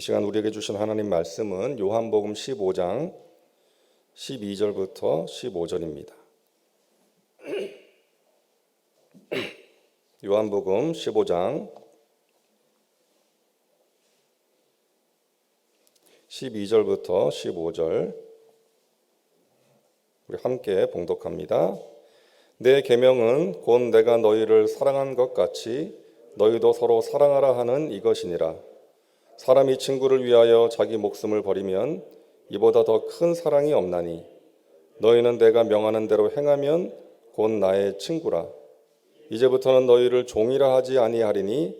시간 우리에게 주신 하나님 말씀은 요한복음 15장 12절부터 15절입니다. 요한복음 15장 12절부터 15절 우리 함께 봉독합니다. 내 계명은 곧 내가 너희를 사랑한 것 같이 너희도 서로 사랑하라 하는 이것이니라. 사람이 친구를 위하여 자기 목숨을 버리면 이보다 더 큰 사랑이 없나니 너희는 내가 명하는 대로 행하면 곧 나의 친구라. 이제부터는 너희를 종이라 하지 아니하리니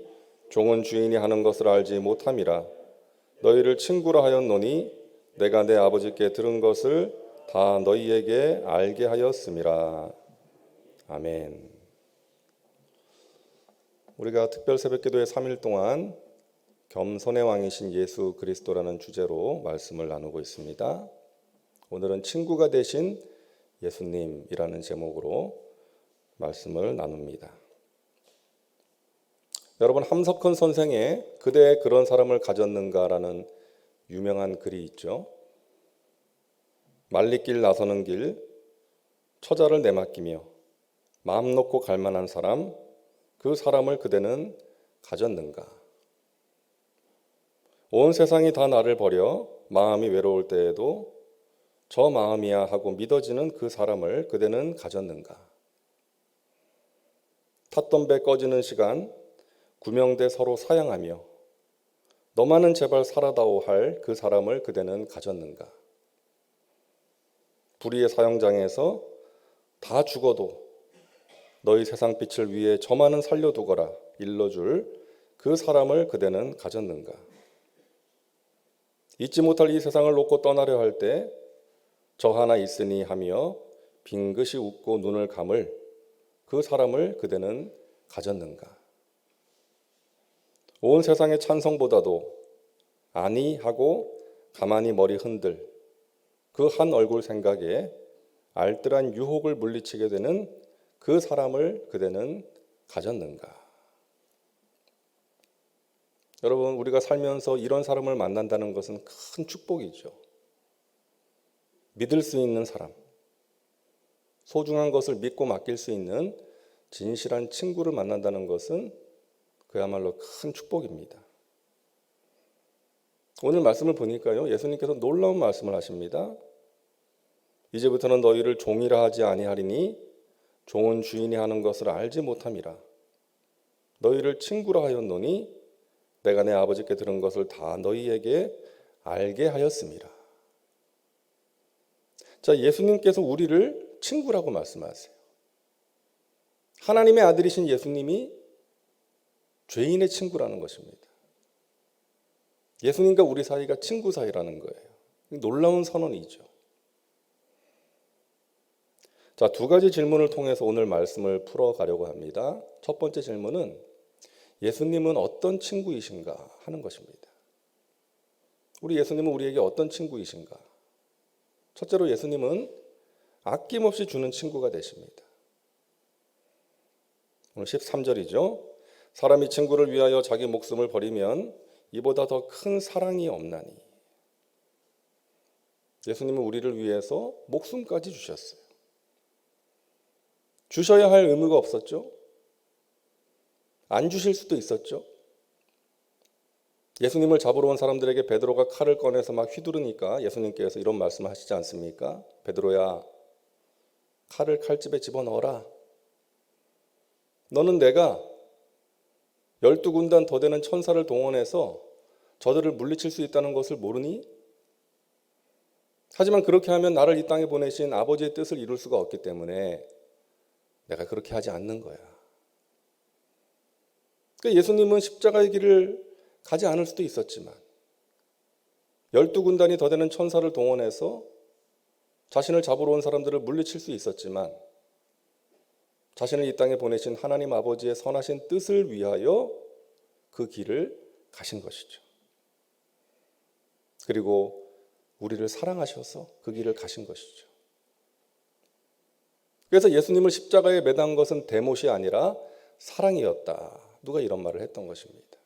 종은 주인이 하는 것을 알지 못함이라. 너희를 친구라 하였노니 내가 내 아버지께 들은 것을 다 너희에게 알게 하였음이라. 아멘. 우리가 특별 새벽기도의 3일 동안 겸손의 왕이신 예수 그리스도라는 주제로 말씀을 나누고 있습니다. 오늘은 친구가 되신 예수님이라는 제목으로 말씀을 나눕니다. 여러분, 함석헌 선생의 그대 그런 사람을 가졌는가라는 유명한 글이 있죠. 말리길 나서는 길, 처자를 내맡기며 마음 놓고 갈 만한 사람, 그 사람을 그대는 가졌는가? 온 세상이 다 나를 버려 마음이 외로울 때에도 저 마음이야 하고 믿어지는 그 사람을 그대는 가졌는가? 탔던 배 꺼지는 시간 구명대 서로 사양하며 너만은 제발 살아다오 할 그 사람을 그대는 가졌는가? 불의의 사형장에서 다 죽어도 너희 세상 빛을 위해 저만은 살려두거라 일러줄 그 사람을 그대는 가졌는가? 잊지 못할 이 세상을 놓고 떠나려 할 때 저 하나 있으니 하며 빙긋이 웃고 눈을 감을 그 사람을 그대는 가졌는가? 온 세상의 찬성보다도 아니 하고 가만히 머리 흔들 그 한 얼굴 생각에 알뜰한 유혹을 물리치게 되는 그 사람을 그대는 가졌는가? 여러분, 우리가 살면서 이런 사람을 만난다는 것은 큰 축복이죠. 믿을 수 있는 사람, 소중한 것을 믿고 맡길 수 있는 진실한 친구를 만난다는 것은 그야말로 큰 축복입니다. 오늘 말씀을 보니까요, 예수님께서 놀라운 말씀을 하십니다. 이제부터는 너희를 종이라 하지 아니하리니 종은 주인이 하는 것을 알지 못함이라. 너희를 친구라 하였노니 내가 내 아버지께 들은 것을 다 너희에게 알게 하였음이라. 자, 예수님께서 우리를 친구라고 말씀하세요. 하나님의 아들이신 예수님이 죄인의 친구라는 것입니다. 예수님과 우리 사이가 친구 사이라는 거예요. 놀라운 선언이죠. 자, 두 가지 질문을 통해서 오늘 말씀을 풀어가려고 합니다. 첫 번째 질문은 예수님은 어떤 친구이신가 하는 것입니다. 우리 예수님은 우리에게 어떤 친구이신가? 첫째로 예수님은 아낌없이 주는 친구가 되십니다. 오늘 13절이죠. 사람이 친구를 위하여 자기 목숨을 버리면 이보다 더 큰 사랑이 없나니. 예수님은 우리를 위해서 목숨까지 주셨어요. 주셔야 할 의무가 없었죠. 안 주실 수도 있었죠. 예수님을 잡으러 온 사람들에게 베드로가 칼을 꺼내서 막 휘두르니까 예수님께서 이런 말씀을 하시지 않습니까? 베드로야, 칼을 칼집에 집어넣어라. 너는 내가 12군단 더 되는 천사를 동원해서 저들을 물리칠 수 있다는 것을 모르니? 하지만 그렇게 하면 나를 이 땅에 보내신 아버지의 뜻을 이룰 수가 없기 때문에 내가 그렇게 하지 않는 거야. 그러니까 예수님은 십자가의 길을 가지 않을 수도 있었지만 12군단이 더 되는 천사를 동원해서 자신을 잡으러 온 사람들을 물리칠 수 있었지만 자신을 이 땅에 보내신 하나님 아버지의 선하신 뜻을 위하여 그 길을 가신 것이죠. 그리고 우리를 사랑하셔서 그 길을 가신 것이죠. 그래서 예수님을 십자가에 매단 것은 대못이 아니라 사랑이었다. 누가 이런 말을 했던 것입니다.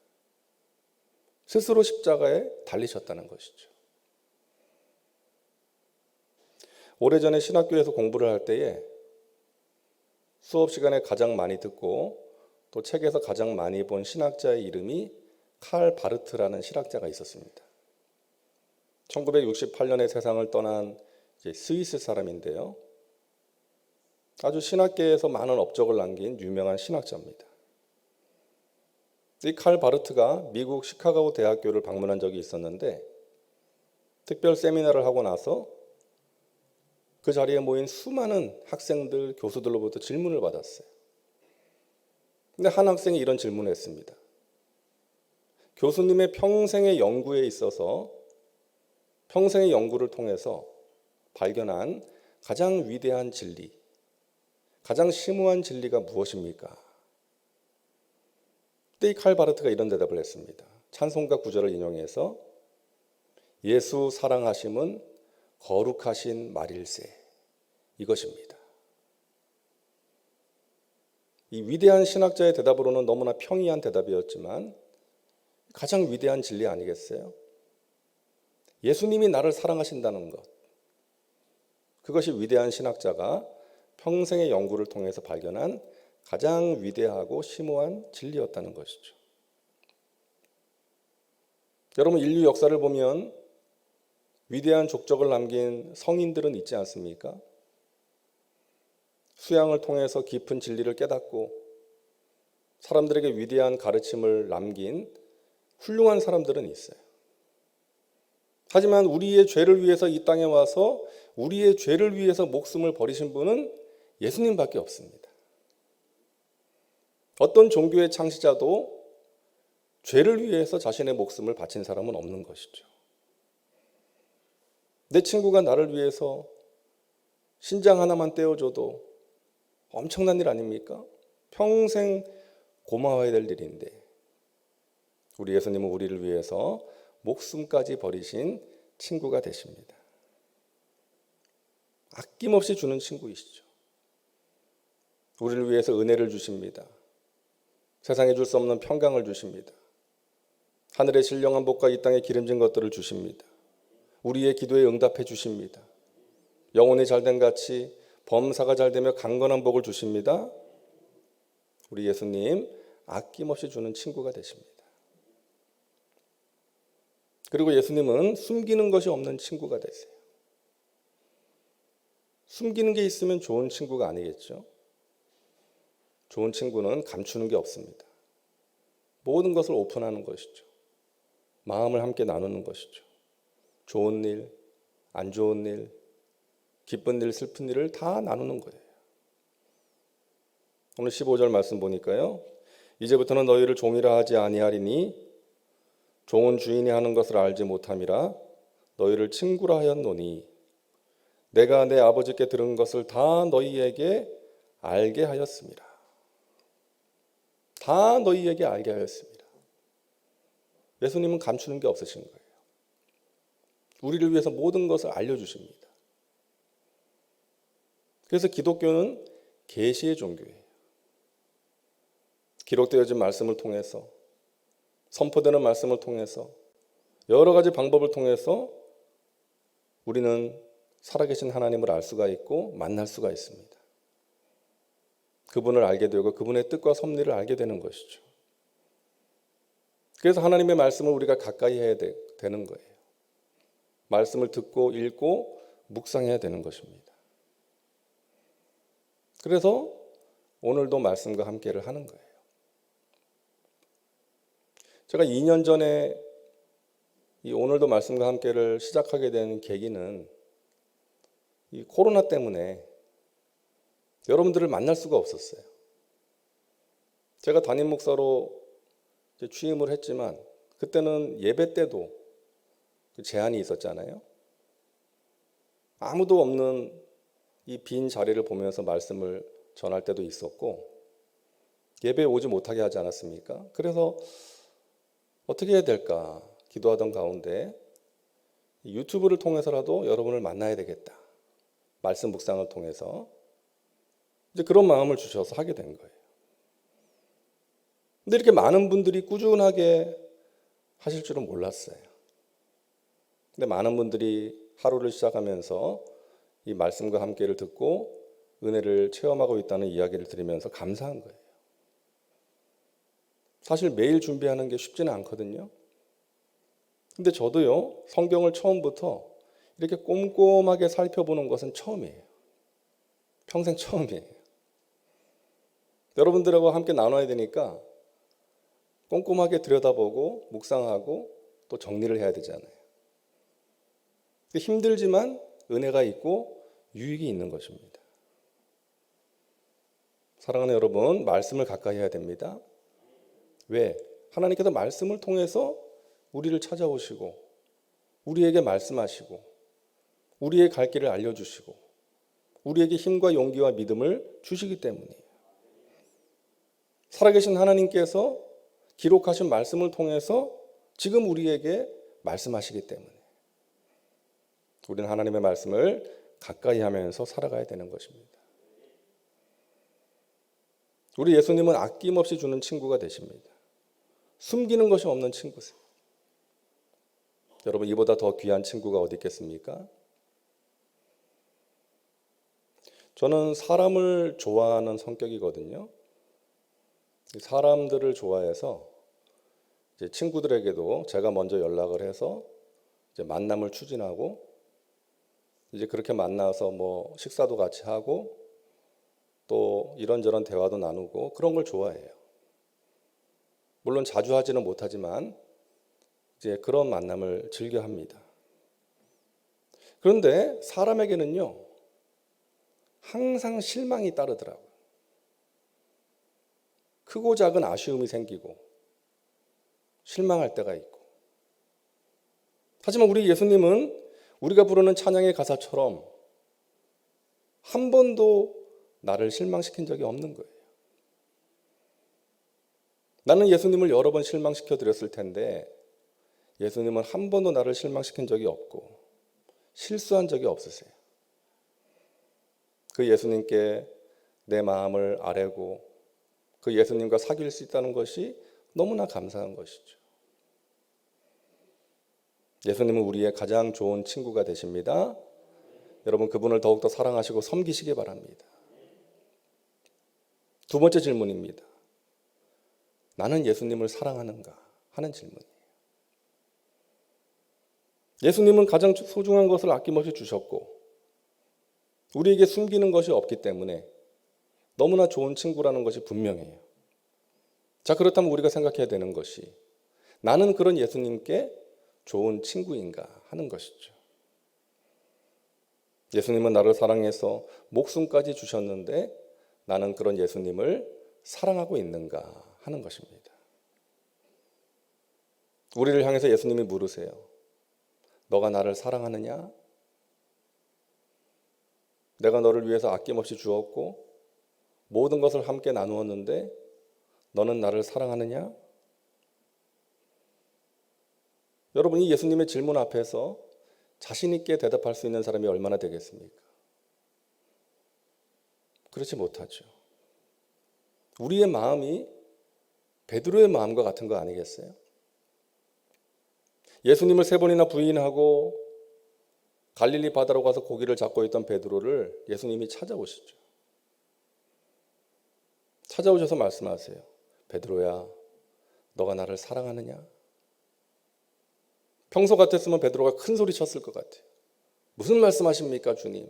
스스로 십자가에 달리셨다는 것이죠. 오래전에 신학교에서 공부를 할 때에 수업 시간에 가장 많이 듣고 또 책에서 가장 많이 본 신학자의 이름이 칼 바르트라는 신학자가 있었습니다. 1968년에 세상을 떠난 스위스 사람인데요. 아주 신학계에서 많은 업적을 남긴 유명한 신학자입니다. 이 칼 바르트가 미국 시카고 대학교를 방문한 적이 있었는데 특별 세미나를 하고 나서 그 자리에 모인 수많은 학생들, 교수들로부터 질문을 받았어요. 근데 한 학생이 이런 질문을 했습니다. 교수님의 평생의 연구에 있어서 평생의 연구를 통해서 발견한 가장 위대한 진리, 가장 심오한 진리가 무엇입니까? 그때 이 칼 바르트가 이런 대답을 했습니다. 찬송가 구절을 인용해서 예수 사랑하심은 거룩하신 말일세, 이것입니다. 이 위대한 신학자의 대답으로는 너무나 평이한 대답이었지만 가장 위대한 진리 아니겠어요? 예수님이 나를 사랑하신다는 것, 그것이 위대한 신학자가 평생의 연구를 통해서 발견한 가장 위대하고 심오한 진리였다는 것이죠. 여러분, 인류 역사를 보면 위대한 족적을 남긴 성인들은 있지 않습니까? 수양을 통해서 깊은 진리를 깨닫고 사람들에게 위대한 가르침을 남긴 훌륭한 사람들은 있어요. 하지만 우리의 죄를 위해서 이 땅에 와서 우리의 죄를 위해서 목숨을 버리신 분은 예수님밖에 없습니다. 어떤 종교의 창시자도 죄를 위해서 자신의 목숨을 바친 사람은 없는 것이죠. 내 친구가 나를 위해서 신장 하나만 떼어줘도 엄청난 일 아닙니까? 평생 고마워야 될 일인데 우리 예수님은 우리를 위해서 목숨까지 버리신 친구가 되십니다. 아낌없이 주는 친구이시죠. 우리를 위해서 은혜를 주십니다. 세상에 줄 수 없는 평강을 주십니다. 하늘의 신령한 복과 이 땅의 기름진 것들을 주십니다. 우리의 기도에 응답해 주십니다. 영혼이 잘된 같이 범사가 잘되며 강건한 복을 주십니다. 우리 예수님 아낌없이 주는 친구가 되십니다. 그리고 예수님은 숨기는 것이 없는 친구가 되세요. 숨기는 게 있으면 좋은 친구가 아니겠죠. 좋은 친구는 감추는 게 없습니다. 모든 것을 오픈하는 것이죠. 마음을 함께 나누는 것이죠. 좋은 일, 안 좋은 일, 기쁜 일, 슬픈 일을 다 나누는 거예요. 오늘 15절 말씀 보니까요. 이제부터는 너희를 종이라 하지 아니하리니 종은 주인이 하는 것을 알지 못함이라 너희를 친구라 하였노니 내가 내 아버지께 들은 것을 다 너희에게 알게 하였습니다. 다 너희에게 알게 하였습니다. 예수님은 감추는 게 없으신 거예요. 우리를 위해서 모든 것을 알려주십니다. 그래서 기독교는 계시의 종교예요. 기록되어진 말씀을 통해서 선포되는 말씀을 통해서 여러 가지 방법을 통해서 우리는 살아계신 하나님을 알 수가 있고 만날 수가 있습니다. 그분을 알게 되고 그분의 뜻과 섭리를 알게 되는 것이죠. 그래서 하나님의 말씀을 우리가 가까이 해야 되는 거예요. 말씀을 듣고 읽고 묵상해야 되는 것입니다. 그래서 오늘도 말씀과 함께를 하는 거예요. 제가 2년 전에 이 오늘도 말씀과 함께를 시작하게 된 계기는 이 코로나 때문에 여러분들을 만날 수가 없었어요. 제가 담임 목사로 취임을 했지만 그때는 예배 때도 제한이 있었잖아요. 아무도 없는 이 빈 자리를 보면서 말씀을 전할 때도 있었고 예배에 오지 못하게 하지 않았습니까? 그래서 어떻게 해야 될까 기도하던 가운데 유튜브를 통해서라도 여러분을 만나야 되겠다. 말씀 묵상을 통해서 이제 그런 마음을 주셔서 하게 된 거예요. 근데 이렇게 많은 분들이 꾸준하게 하실 줄은 몰랐어요. 근데 많은 분들이 하루를 시작하면서 이 말씀과 함께를 듣고 은혜를 체험하고 있다는 이야기를 들으면서 감사한 거예요. 사실 매일 준비하는 게 쉽지는 않거든요. 근데 저도요, 성경을 처음부터 이렇게 꼼꼼하게 살펴보는 것은 처음이에요. 평생 처음이에요. 여러분들하고 함께 나눠야 되니까 꼼꼼하게 들여다보고 묵상하고 또 정리를 해야 되잖아요. 힘들지만 은혜가 있고 유익이 있는 것입니다. 사랑하는 여러분, 말씀을 가까이 해야 됩니다. 왜? 하나님께서 말씀을 통해서 우리를 찾아오시고 우리에게 말씀하시고 우리의 갈 길을 알려주시고 우리에게 힘과 용기와 믿음을 주시기 때문이에요. 살아계신 하나님께서 기록하신 말씀을 통해서 지금 우리에게 말씀하시기 때문에 우리는 하나님의 말씀을 가까이 하면서 살아가야 되는 것입니다. 우리 예수님은 아낌없이 주는 친구가 되십니다. 숨기는 것이 없는 친구세요. 여러분, 이보다 더 귀한 친구가 어디 있겠습니까? 저는 사람을 좋아하는 성격이거든요. 사람들을 좋아해서 이제 친구들에게도 제가 먼저 연락을 해서 이제 만남을 추진하고 이제 그렇게 만나서 뭐 식사도 같이 하고 또 이런저런 대화도 나누고 그런 걸 좋아해요. 물론 자주 하지는 못하지만 이제 그런 만남을 즐겨 합니다. 그런데 사람에게는요, 항상 실망이 따르더라고요. 크고 작은 아쉬움이 생기고 실망할 때가 있고. 하지만 우리 예수님은 우리가 부르는 찬양의 가사처럼 한 번도 나를 실망시킨 적이 없는 거예요. 나는 예수님을 여러 번 실망시켜 드렸을 텐데 예수님은 한 번도 나를 실망시킨 적이 없고 실수한 적이 없으세요. 그 예수님께 내 마음을 아뢰고 그 예수님과 사귈 수 있다는 것이 너무나 감사한 것이죠. 예수님은 우리의 가장 좋은 친구가 되십니다. 여러분, 그분을 더욱더 사랑하시고 섬기시기 바랍니다. 두 번째 질문입니다. 나는 예수님을 사랑하는가 하는 질문이에요. 예수님은 가장 소중한 것을 아낌없이 주셨고 우리에게 숨기는 것이 없기 때문에 너무나 좋은 친구라는 것이 분명해요. 자, 그렇다면 우리가 생각해야 되는 것이 나는 그런 예수님께 좋은 친구인가 하는 것이죠. 예수님은 나를 사랑해서 목숨까지 주셨는데 나는 그런 예수님을 사랑하고 있는가 하는 것입니다. 우리를 향해서 예수님이 물으세요. 너가 나를 사랑하느냐? 내가 너를 위해서 아낌없이 주었고 모든 것을 함께 나누었는데 너는 나를 사랑하느냐? 여러분이 예수님의 질문 앞에서 자신 있게 대답할 수 있는 사람이 얼마나 되겠습니까? 그렇지 못하죠. 우리의 마음이 베드로의 마음과 같은 거 아니겠어요? 예수님을 3번이나 부인하고 갈릴리 바다로 가서 고기를 잡고 있던 베드로를 예수님이 찾아오시죠. 찾아오셔서 말씀하세요. 베드로야, 너가 나를 사랑하느냐? 평소 같았으면 베드로가 큰 소리 쳤을 것 같아요. 무슨 말씀하십니까, 주님?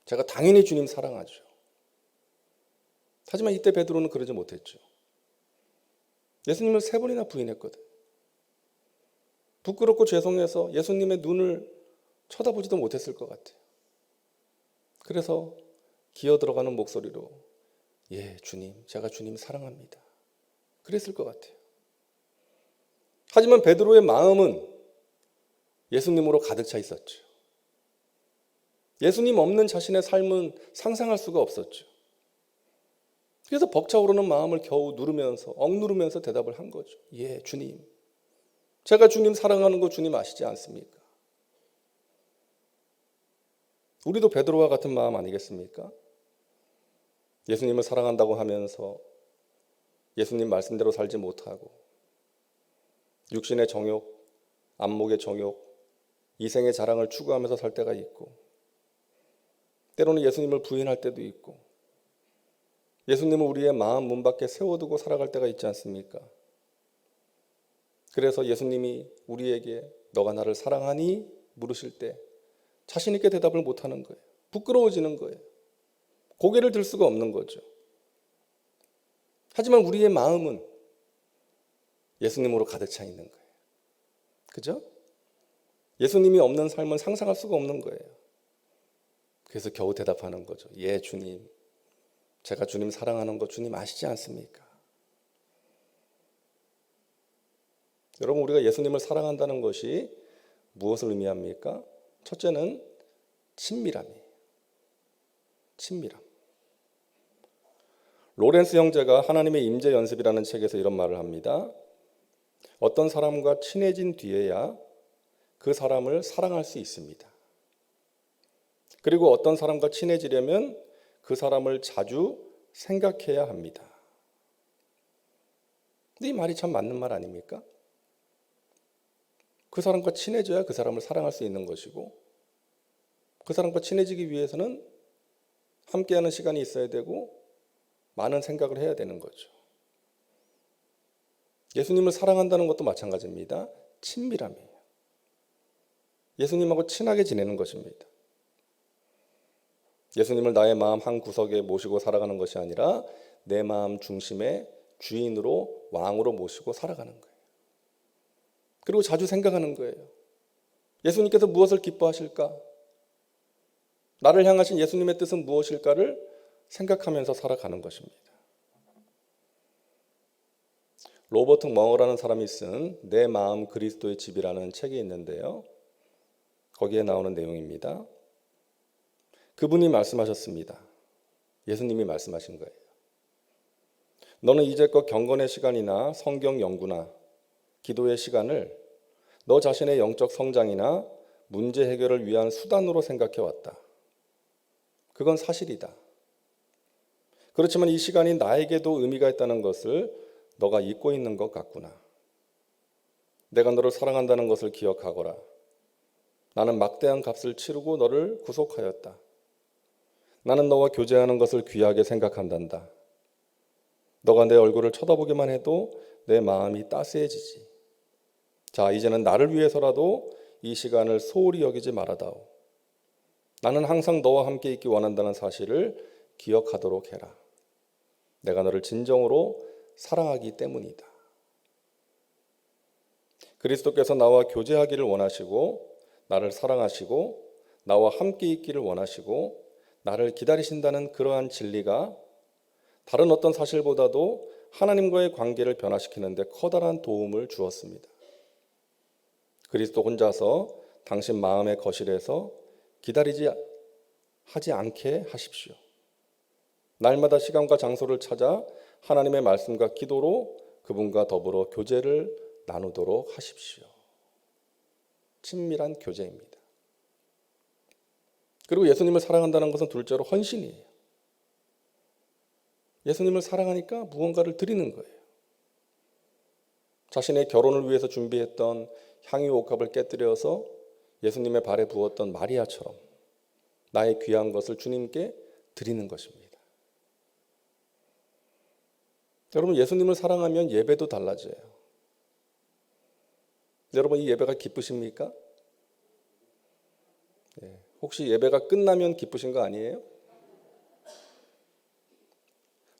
제가 당연히 주님 사랑하죠. 하지만 이때 베드로는 그러지 못했죠. 예수님을 3번이나 부인했거든. 부끄럽고 죄송해서 예수님의 눈을 쳐다보지도 못했을 것 같아요. 그래서 기어 들어가는 목소리로 예, 주님, 제가 주님 사랑합니다. 그랬을 것 같아요. 하지만 베드로의 마음은 예수님으로 가득 차 있었죠. 예수님 없는 자신의 삶은 상상할 수가 없었죠. 그래서 벅차오르는 마음을 겨우 누르면서 억누르면서 대답을 한 거죠. 예, 주님. 제가 주님 사랑하는 거 주님 아시지 않습니까? 우리도 베드로와 같은 마음 아니겠습니까? 예수님을 사랑한다고 하면서 예수님 말씀대로 살지 못하고 육신의 정욕, 안목의 정욕, 이생의 자랑을 추구하면서 살 때가 있고, 때로는 예수님을 부인할 때도 있고, 예수님을 우리의 마음 문 밖에 세워두고 살아갈 때가 있지 않습니까? 그래서 예수님이 우리에게 너가 나를 사랑하니? 물으실 때 자신 있게 대답을 못하는 거예요. 부끄러워지는 거예요. 고개를 들 수가 없는 거죠. 하지만 우리의 마음은 예수님으로 가득 차 있는 거예요. 그죠? 예수님이 없는 삶은 상상할 수가 없는 거예요. 그래서 겨우 대답하는 거죠. 예, 주님. 제가 주님 사랑하는 거 주님 아시지 않습니까? 여러분, 우리가 예수님을 사랑한다는 것이 무엇을 의미합니까? 첫째는 친밀함이에요. 친밀함. 로렌스 형제가 하나님의 임재 연습이라는 책에서 이런 말을 합니다. 어떤 사람과 친해진 뒤에야 그 사람을 사랑할 수 있습니다. 그리고 어떤 사람과 친해지려면 그 사람을 자주 생각해야 합니다. 근데 이 말이 참 맞는 말 아닙니까? 그 사람과 친해져야 그 사람을 사랑할 수 있는 것이고, 그 사람과 친해지기 위해서는 함께하는 시간이 있어야 되고 많은 생각을 해야 되는 거죠. 예수님을 사랑한다는 것도 마찬가지입니다. 친밀함이에요. 예수님하고 친하게 지내는 것입니다. 예수님을 나의 마음 한 구석에 모시고 살아가는 것이 아니라 내 마음 중심의 주인으로, 왕으로 모시고 살아가는 거예요. 그리고 자주 생각하는 거예요. 예수님께서 무엇을 기뻐하실까? 나를 향하신 예수님의 뜻은 무엇일까를 생각하면서 살아가는 것입니다. 로버트 멍어라는 사람이 쓴 내 마음 그리스도의 집이라는 책이 있는데요. 거기에 나오는 내용입니다. 그분이 말씀하셨습니다. 예수님이 말씀하신 거예요. 너는 이제껏 경건의 시간이나 성경 연구나 기도의 시간을 너 자신의 영적 성장이나 문제 해결을 위한 수단으로 생각해 왔다. 그건 사실이다. 그렇지만 이 시간이 나에게도 의미가 있다는 것을 너가 잊고 있는 것 같구나. 내가 너를 사랑한다는 것을 기억하거라. 나는 막대한 값을 치르고 너를 구속하였다. 나는 너와 교제하는 것을 귀하게 생각한단다. 너가 내 얼굴을 쳐다보기만 해도 내 마음이 따스해지지. 자, 이제는 나를 위해서라도 이 시간을 소홀히 여기지 말아다오. 나는 항상 너와 함께 있기 원한다는 사실을 기억하도록 해라. 내가 너를 진정으로 사랑하기 때문이다. 그리스도께서 나와 교제하기를 원하시고 나를 사랑하시고 나와 함께 있기를 원하시고 나를 기다리신다는 그러한 진리가 다른 어떤 사실보다도 하나님과의 관계를 변화시키는 데 커다란 도움을 주었습니다. 그리스도 혼자서 당신 마음의 거실에서 기다리지 하지 않게 하십시오. 날마다 시간과 장소를 찾아 하나님의 말씀과 기도로 그분과 더불어 교제를 나누도록 하십시오. 친밀한 교제입니다. 그리고 예수님을 사랑한다는 것은 둘째로 헌신이에요. 예수님을 사랑하니까 무언가를 드리는 거예요. 자신의 결혼을 위해서 준비했던 향유 옥합을 깨뜨려서 예수님의 발에 부었던 마리아처럼 나의 귀한 것을 주님께 드리는 것입니다. 여러분, 예수님을 사랑하면 예배도 달라져요. 여러분, 이 예배가 기쁘십니까? 혹시 예배가 끝나면 기쁘신 거 아니에요?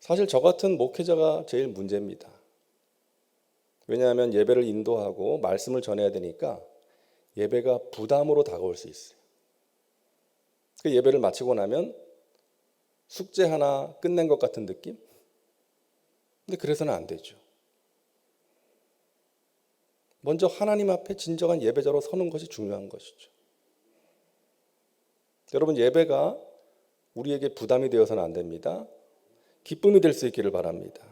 사실 저 같은 목회자가 제일 문제입니다. 왜냐하면 예배를 인도하고 말씀을 전해야 되니까 예배가 부담으로 다가올 수 있어요. 그 예배를 마치고 나면 숙제 하나 끝낸 것 같은 느낌? 근데 그래서는 안 되죠. 먼저 하나님 앞에 진정한 예배자로 서는 것이 중요한 것이죠. 여러분, 예배가 우리에게 부담이 되어서는 안 됩니다. 기쁨이 될 수 있기를 바랍니다.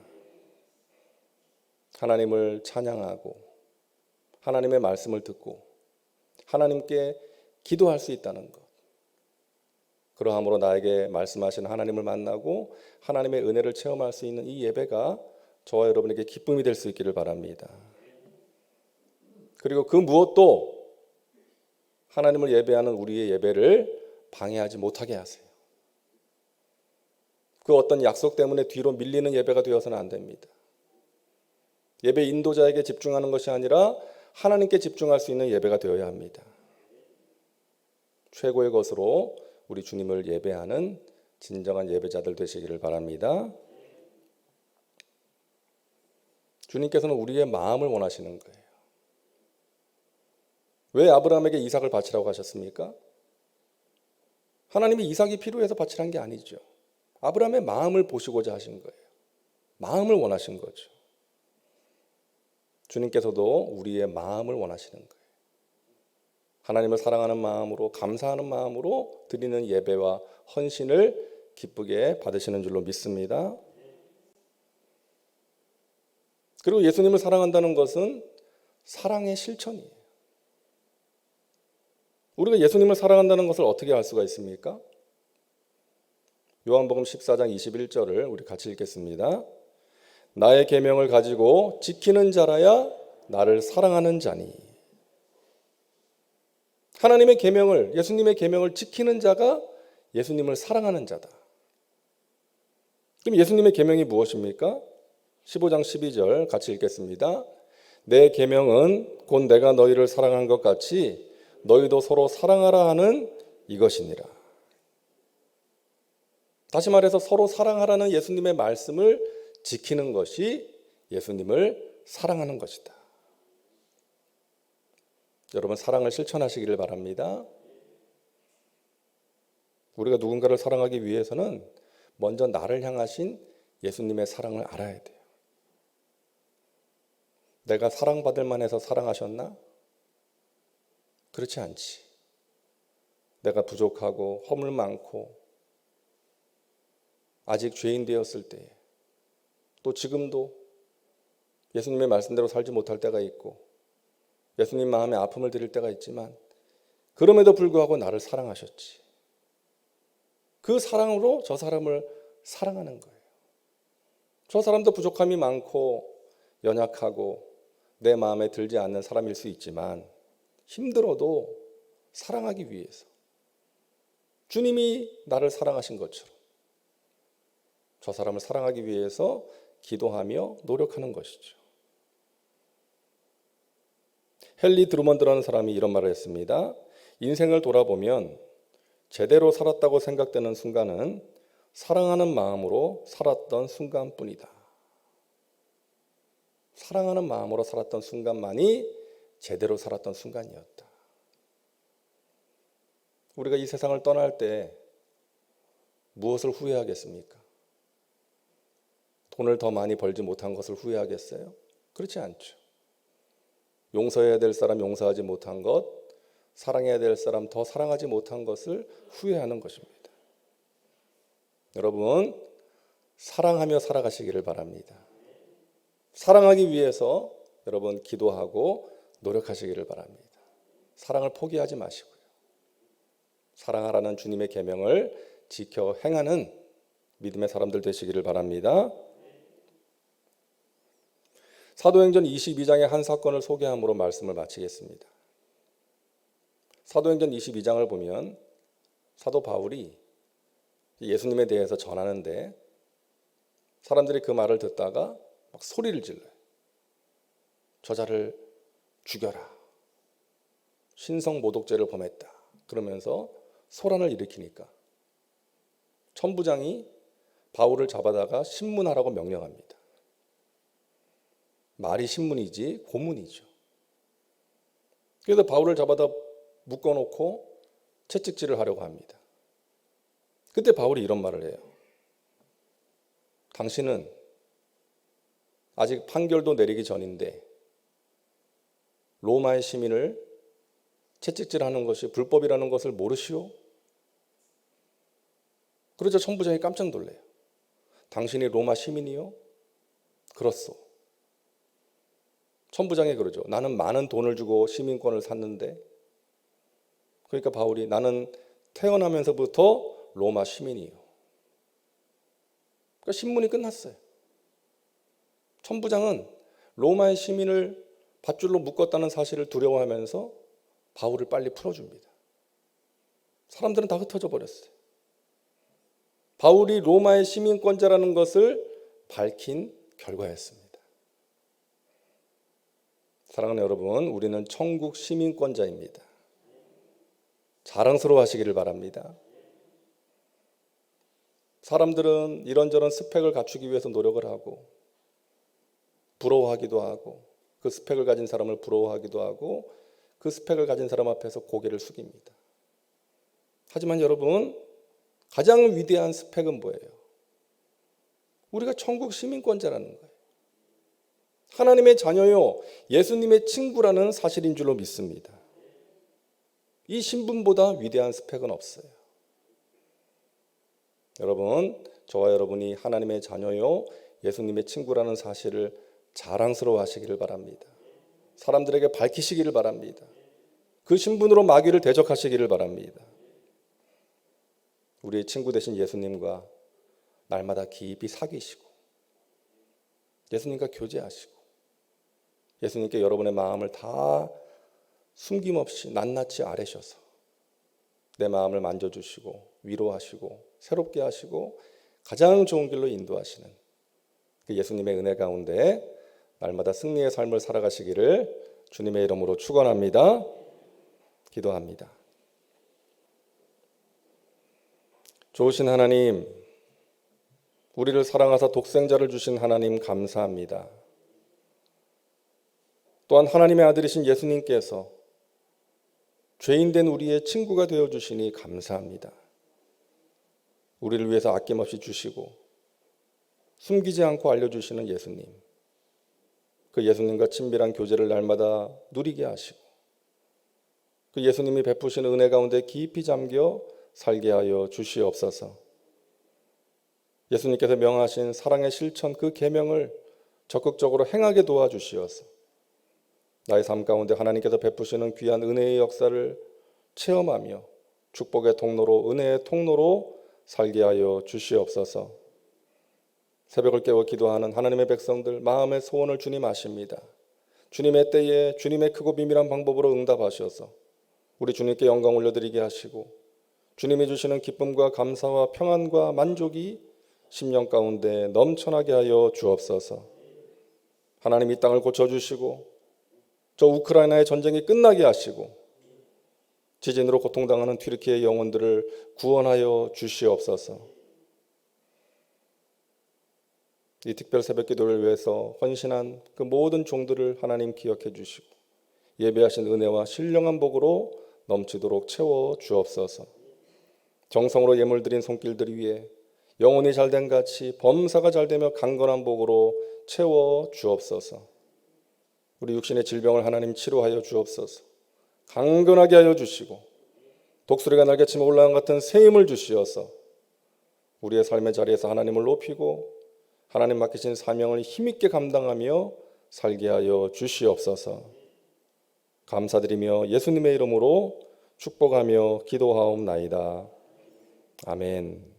하나님을 찬양하고 하나님의 말씀을 듣고 하나님께 기도할 수 있다는 것. 그러함으로 나에게 말씀하신 하나님을 만나고 하나님의 은혜를 체험할 수 있는 이 예배가 저와 여러분에게 기쁨이 될 수 있기를 바랍니다. 그리고 그 무엇도 하나님을 예배하는 우리의 예배를 방해하지 못하게 하세요. 그 어떤 약속 때문에 뒤로 밀리는 예배가 되어서는 안 됩니다. 예배 인도자에게 집중하는 것이 아니라 하나님께 집중할 수 있는 예배가 되어야 합니다. 최고의 것으로 우리 주님을 예배하는 진정한 예배자들 되시기를 바랍니다. 주님께서는 우리의 마음을 원하시는 거예요. 왜 아브라함에게 이삭을 바치라고 하셨습니까? 하나님이 이삭이 필요해서 바치란 게 아니죠. 아브라함의 마음을 보시고자 하신 거예요. 마음을 원하신 거죠. 주님께서도 우리의 마음을 원하시는 거예요. 하나님을 사랑하는 마음으로, 감사하는 마음으로 드리는 예배와 헌신을 기쁘게 받으시는 줄로 믿습니다. 그리고 예수님을 사랑한다는 것은 사랑의 실천이에요. 우리가 예수님을 사랑한다는 것을 어떻게 알 수가 있습니까? 요한복음 14장 21절을 우리 같이 읽겠습니다. 나의 계명을 가지고 지키는 자라야 나를 사랑하는 자니. 하나님의 계명을, 예수님의 계명을 지키는 자가 예수님을 사랑하는 자다. 그럼 예수님의 계명이 무엇입니까? 15장 12절 같이 읽겠습니다. 내 계명은 곧 내가 너희를 사랑한 것 같이 너희도 서로 사랑하라 하는 이것이니라. 다시 말해서 서로 사랑하라는 예수님의 말씀을 지키는 것이 예수님을 사랑하는 것이다. 여러분, 사랑을 실천하시기를 바랍니다. 우리가 누군가를 사랑하기 위해서는 먼저 나를 향하신 예수님의 사랑을 알아야 돼요. 내가 사랑받을 만해서 사랑하셨나? 그렇지 않지. 내가 부족하고 허물 많고 아직 죄인 되었을 때, 또 지금도 예수님의 말씀대로 살지 못할 때가 있고 예수님 마음에 아픔을 드릴 때가 있지만 그럼에도 불구하고 나를 사랑하셨지. 그 사랑으로 저 사람을 사랑하는 거예요. 저 사람도 부족함이 많고 연약하고 내 마음에 들지 않는 사람일 수 있지만 힘들어도 사랑하기 위해서 주님이 나를 사랑하신 것처럼 저 사람을 사랑하기 위해서 기도하며 노력하는 것이죠. 헨리 드루먼드라는 사람이 이런 말을 했습니다. 인생을 돌아보면 제대로 살았다고 생각되는 순간은 사랑하는 마음으로 살았던 순간뿐이다. 사랑하는 마음으로 살았던 순간만이 제대로 살았던 순간이었다. 우리가 이 세상을 떠날 때 무엇을 후회하겠습니까? 돈을 더 많이 벌지 못한 것을 후회하겠어요? 그렇지 않죠. 용서해야 될 사람 용서하지 못한 것, 사랑해야 될 사람 더 사랑하지 못한 것을 후회하는 것입니다. 여러분, 사랑하며 살아가시기를 바랍니다. 사랑하기 위해서 여러분 기도하고 노력하시기를 바랍니다. 사랑을 포기하지 마시고요. 사랑하라는 주님의 계명을 지켜 행하는 믿음의 사람들 되시기를 바랍니다. 사도행전 22장의 한 사건을 소개함으로 말씀을 마치겠습니다. 사도행전 22장을 보면 사도 바울이 예수님에 대해서 전하는데 사람들이 그 말을 듣다가 막 소리를 질러요. 저자를 죽여라. 신성 모독죄를 범했다. 그러면서 소란을 일으키니까 천부장이 바울을 잡아다가 신문하라고 명령합니다. 말이 신문이지 고문이죠. 그래서 바울을 잡아다 묶어놓고 채찍질을 하려고 합니다. 그때 바울이 이런 말을 해요. 당신은 아직 판결도 내리기 전인데 로마의 시민을 채찍질하는 것이 불법이라는 것을 모르시오? 그러자 천부장이 깜짝 놀래요. 당신이 로마 시민이요? 그렇소. 천부장이 그러죠. 나는 많은 돈을 주고 시민권을 샀는데, 그러니까 바울이 나는 태어나면서부터 로마 시민이요. 그러니까 신문이 끝났어요. 천부장은 로마의 시민을 밧줄로 묶었다는 사실을 두려워하면서 바울을 빨리 풀어줍니다. 사람들은 다 흩어져 버렸어요. 바울이 로마의 시민권자라는 것을 밝힌 결과였습니다. 사랑하는 여러분, 우리는 천국 시민권자입니다. 자랑스러워 하시기를 바랍니다. 사람들은 이런저런 스펙을 갖추기 위해서 노력을 하고 부러워하기도 하고 그 스펙을 가진 사람을 부러워하기도 하고 그 스펙을 가진 사람 앞에서 고개를 숙입니다. 하지만 여러분, 가장 위대한 스펙은 뭐예요? 우리가 천국 시민권자라는 거예요. 하나님의 자녀요, 예수님의 친구라는 사실인 줄로 믿습니다. 이 신분보다 위대한 스펙은 없어요. 여러분, 저와 여러분이 하나님의 자녀요, 예수님의 친구라는 사실을 자랑스러워 하시기를 바랍니다. 사람들에게 밝히시기를 바랍니다. 그 신분으로 마귀를 대적하시기를 바랍니다. 우리의 친구 되신 예수님과 날마다 깊이 사귀시고 예수님과 교제하시고 예수님께 여러분의 마음을 다 숨김없이 낱낱이 아뢰셔서 내 마음을 만져주시고 위로하시고 새롭게 하시고 가장 좋은 길로 인도하시는 그 예수님의 은혜 가운데 날마다 승리의 삶을 살아가시기를 주님의 이름으로 축원합니다. 기도합니다. 좋으신 하나님, 우리를 사랑하사 독생자를 주신 하나님 감사합니다. 또한 하나님의 아들이신 예수님께서 죄인된 우리의 친구가 되어주시니 감사합니다. 우리를 위해서 아낌없이 주시고 숨기지 않고 알려주시는 예수님, 그 예수님과 친밀한 교제를 날마다 누리게 하시고 그 예수님이 베푸신 은혜 가운데 깊이 잠겨 살게 하여 주시옵소서. 예수님께서 명하신 사랑의 실천 그 계명을 적극적으로 행하게 도와주시어서 나의 삶 가운데 하나님께서 베푸시는 귀한 은혜의 역사를 체험하며 축복의 통로로 은혜의 통로로 살게 하여 주시옵소서. 새벽을 깨워 기도하는 하나님의 백성들 마음의 소원을 주님 아십니다. 주님의 때에 주님의 크고 비밀한 방법으로 응답하셔서 우리 주님께 영광 올려드리게 하시고 주님이 주시는 기쁨과 감사와 평안과 만족이 심령 가운데 넘쳐나게 하여 주옵소서. 하나님 이 땅을 고쳐주시고 저 우크라이나의 전쟁이 끝나게 하시고 지진으로 고통당하는 튀르키예의 영혼들을 구원하여 주시옵소서. 이 특별 새벽 기도를 위해서 헌신한 그 모든 종들을 하나님 기억해 주시고 예배하신 은혜와 신령한 복으로 넘치도록 채워 주옵소서. 정성으로 예물 드린 손길들 위에 영혼이 잘된 같이 범사가 잘되며 강건한 복으로 채워 주옵소서. 우리 육신의 질병을 하나님 치료하여 주옵소서. 강건하게 하여 주시고 독수리가 날개치며 올라간 같은 새 힘을 주시어서 우리의 삶의 자리에서 하나님을 높이고 하나님 맡기신 사명을 힘있게 감당하며 살게 하여 주시옵소서. 감사드리며 예수님의 이름으로 축복하며 기도하옵나이다. 아멘.